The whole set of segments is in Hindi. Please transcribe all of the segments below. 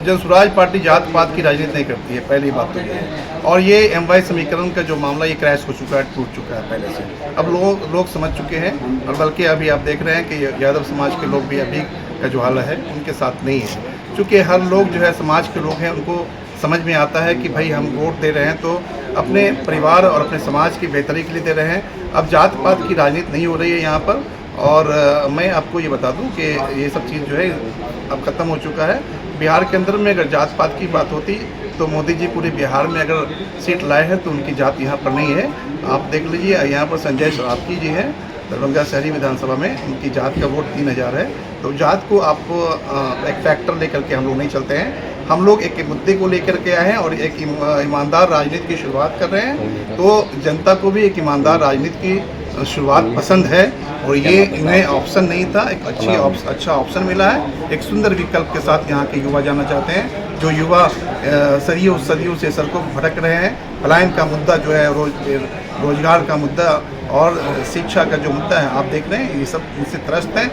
जनसुराज पार्टी जात पात की राजनीति नहीं करती है, पहली बात तो ये है। और ये एमवाई समीकरण का जो मामला ये क्रैश हो चुका है, टूट चुका है पहले से। अब लोग समझ चुके हैं और बल्कि अभी आप देख रहे हैं कि यादव समाज के लोग भी अभी का जो हाल है उनके साथ नहीं है। क्योंकि हर लोग जो है समाज के लोग हैं, उनको समझ में आता है कि भाई हम वोट दे रहे हैं तो अपने परिवार और अपने समाज की बेहतरी के लिए दे रहे हैं। अब जात पात की राजनीति नहीं हो रही है यहाँ पर। और मैं आपको ये बता दूं कि ये सब चीज़ जो है अब ख़त्म हो चुका है। बिहार के अंदर में अगर जात पात की बात होती तो मोदी जी पूरे बिहार में अगर सीट लाए हैं तो उनकी जात यहाँ पर नहीं है। आप देख लीजिए, यहाँ पर संजय सरावगी जी हैं दरभंगा शहरी विधानसभा में, उनकी जात का वोट 3000 है। तो जात को आप एक फैक्टर लेकर के हम लोग नहीं चलते हैं। हम लोग एक मुद्दे को लेकर के आए हैं और एक ईमानदार राजनीति की शुरुआत कर रहे हैं। तो जनता को भी एक ईमानदार राजनीति की शुरुआत पसंद है और ये इन्हें ऑप्शन नहीं था, एक अच्छा ऑप्शन मिला है। एक सुंदर विकल्प के साथ यहाँ के युवा जाना चाहते हैं। जो युवा सदियों से सड़कों पर भटक रहे हैं, पलायन का मुद्दा जो है, रोजगार का मुद्दा और शिक्षा का जो मुद्दा है, आप देख रहे हैं ये सब इनसे त्रस्त हैं।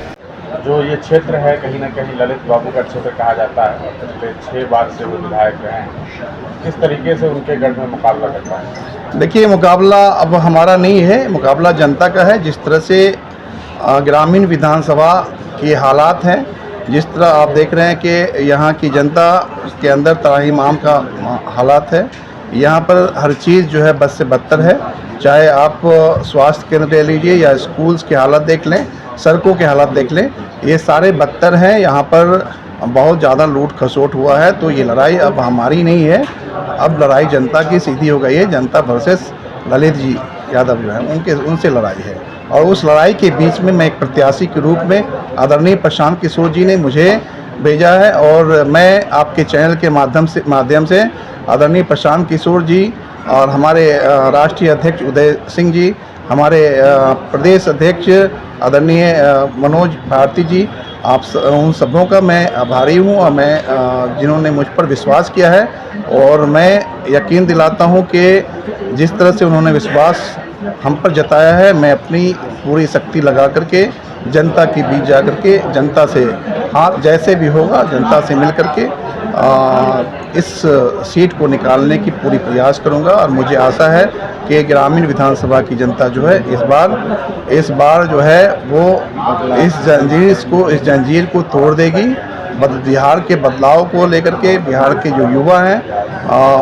जो ये क्षेत्र है कहीं ना कहीं ललित बाबू का क्षेत्र कहा जाता है और पिछले 6 बार से वो विधायक रहे हैं। किस तरीके से उनके गढ़ में मुकाबला करता है? देखिए, मुकाबला अब हमारा नहीं है, मुकाबला जनता का है। जिस तरह से ग्रामीण विधानसभा के हालात हैं, जिस तरह आप देख रहे हैं कि यहाँ की जनता के अंदर त्राहिमाम का हालात है। यहाँ पर हर चीज़ जो है बद से बदतर है। चाहे आप स्वास्थ्य केंद्र ले लीजिए या स्कूल्स के हालात देख लें, सड़कों के हालात देख लें, ये सारे बदतर हैं। यहाँ पर बहुत ज़्यादा लूट खसोट हुआ है। तो ये लड़ाई अब हमारी नहीं है, अब लड़ाई जनता की सीधी हो गई है। जनता वर्सेस ललित जी यादव जो है उनसे लड़ाई है। और उस लड़ाई के बीच में मैं एक प्रत्याशी के रूप में आदरणीय प्रशांत किशोर जी ने मुझे भेजा है और मैं आपके चैनल के माध्यम से आदरणीय प्रशांत किशोर जी और हमारे राष्ट्रीय अध्यक्ष उदय सिंह जी, हमारे प्रदेश अध्यक्ष आदरणीय मनोज भारती जी, उन सबों का मैं आभारी हूँ और मैं जिन्होंने मुझ पर विश्वास किया है। और मैं यकीन दिलाता हूँ कि जिस तरह से उन्होंने विश्वास हम पर जताया है, मैं अपनी पूरी शक्ति लगा करके जनता के बीच जा करके जनता से हाथ जैसे भी होगा जनता से मिल करके इस सीट को निकालने की पूरी प्रयास करूंगा। और मुझे आशा है कि ग्रामीण विधानसभा की जनता जो है इस बार जो है वो इस जंजीर को तोड़ देगी। बिहार के बदलाव को लेकर के बिहार के जो युवा हैं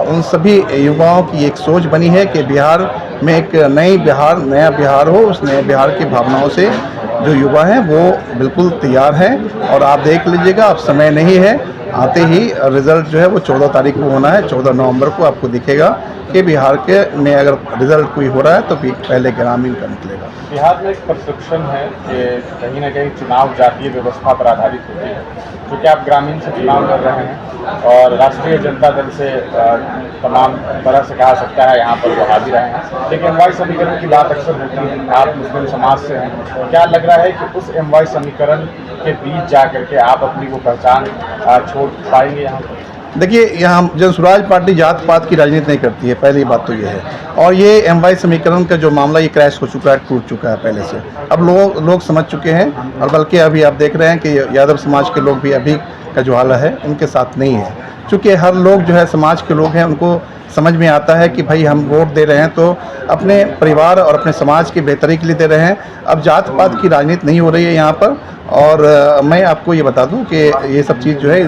उन सभी युवाओं की एक सोच बनी है कि बिहार में एक नया बिहार हो। उस नए बिहार की भावनाओं से जो युवा हैं वो बिल्कुल तैयार हैं। और आप देख लीजिएगा, अब समय नहीं है, आते ही रिज़ल्ट जो है वो 14 तारीख को होना है। 14 नवंबर को आपको दिखेगा कि बिहार के में अगर रिज़ल्ट कोई हो रहा है तो पहले ग्रामीण का निकलेगा। बिहार में एक परसेप्शन है कि कहीं ना कहीं चुनाव जातीय व्यवस्था पर आधारित होती है, क्योंकि आप ग्रामीण से चुनाव लड़ रहे हैं और राष्ट्रीय जनता दल से तमाम तरह से कहा सकता है यहाँ पर वो हावी रहे हैं। लेकिन एमवाई समीकरण की बात अक्सर होती है, आप मुस्लिम समाज से हैं, क्या लग रहा है कि उस एमवाई समीकरण के बीच जा करके आप अपनी वो पहचान छोड़ पाएंगे यहाँ पर? देखिए, यहाँ जनसुराज पार्टी जात पात की राजनीति नहीं करती है, पहली बात तो ये है। और ये एमवाई समीकरण का जो मामला ये क्रैश हो चुका है, टूट चुका है पहले से। अब लोग समझ चुके हैं और बल्कि अभी आप देख रहे हैं कि यादव समाज के लोग भी अभी का जो हाल है उनके साथ नहीं है। क्योंकि हर लोग जो है समाज के लोग हैं, उनको समझ में आता है कि भाई हम वोट दे रहे हैं तो अपने परिवार और अपने समाज की बेहतरी के लिए दे रहे हैं। अब जात पात की राजनीति नहीं हो रही है यहाँ पर। और मैं आपको ये बता दूं कि ये सब चीज़ जो है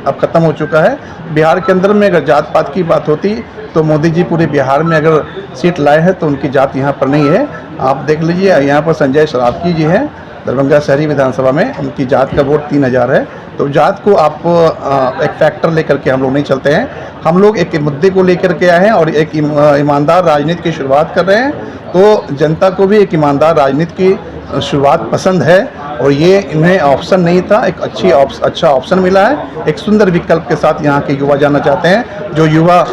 अब ख़त्म हो चुका है। बिहार के अंदर में अगर जात पात की बात होती तो मोदी जी पूरे बिहार में अगर सीट लाए हैं तो उनकी जात यहाँ पर नहीं है। आप देख लीजिए, यहाँ पर संजय सरावगी जी हैं दरभंगा शहरी विधानसभा में, उनकी जात का वोट 3000 है। तो जात को आप एक फैक्टर लेकर के हम लोग नहीं चलते हैं। हम लोग एक मुद्दे को लेकर के आए हैं और एक ईमानदार राजनीति की शुरुआत कर रहे हैं। तो जनता को भी एक ईमानदार राजनीति की शुरुआत पसंद है और ये इन्हें ऑप्शन नहीं था, एक अच्छा ऑप्शन मिला है। एक सुंदर विकल्प के साथ यहाँ के युवा जाना चाहते हैं। जो युवा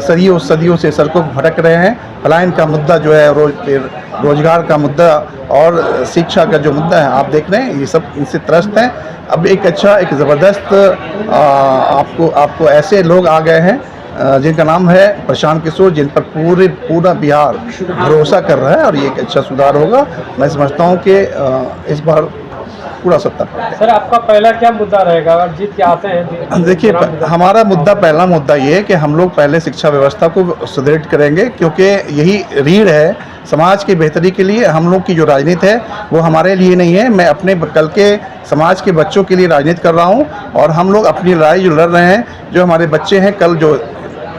सदियों से सड़कों पर भटक रहे हैं, पलायन का मुद्दा जो है, रोजगार का मुद्दा और शिक्षा का जो मुद्दा है, आप देख रहे हैं ये सब इनसे त्रस्त हैं। अब एक ज़बरदस्त आपको ऐसे लोग आ गए हैं जिनका नाम है प्रशांत किशोर, जिन पर पूरा बिहार भरोसा कर रहा है और ये एक अच्छा सुधार होगा। मैं समझता हूँ कि इस बार पूरा सत्ता पार्टी। सर आपका पहला क्या मुद्दा रहेगा अगर जीत के आते हैं? देखिए, हमारा मुद्दा, पहला मुद्दा ये है कि हम लोग पहले शिक्षा व्यवस्था को सुदृढ़ करेंगे, क्योंकि यही रीढ़ है समाज की बेहतरी के लिए। हम लोग की जो राजनीति है वो हमारे लिए नहीं है, मैं अपने कल के समाज के बच्चों के लिए राजनीति कर रहा हूँ। और हम लोग अपनी लड़ाई जो लड़ रहे हैं, जो हमारे बच्चे हैं कल जो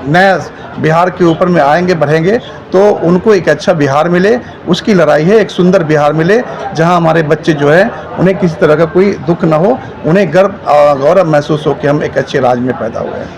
नया बिहार के ऊपर में आएंगे बढ़ेंगे, तो उनको एक अच्छा बिहार मिले, उसकी लड़ाई है। एक सुंदर बिहार मिले जहां हमारे बच्चे जो है उन्हें किसी तरह का कोई दुख ना हो, उन्हें गर्व गौरव महसूस हो कि हम एक अच्छे राज्य में पैदा हुए हैं।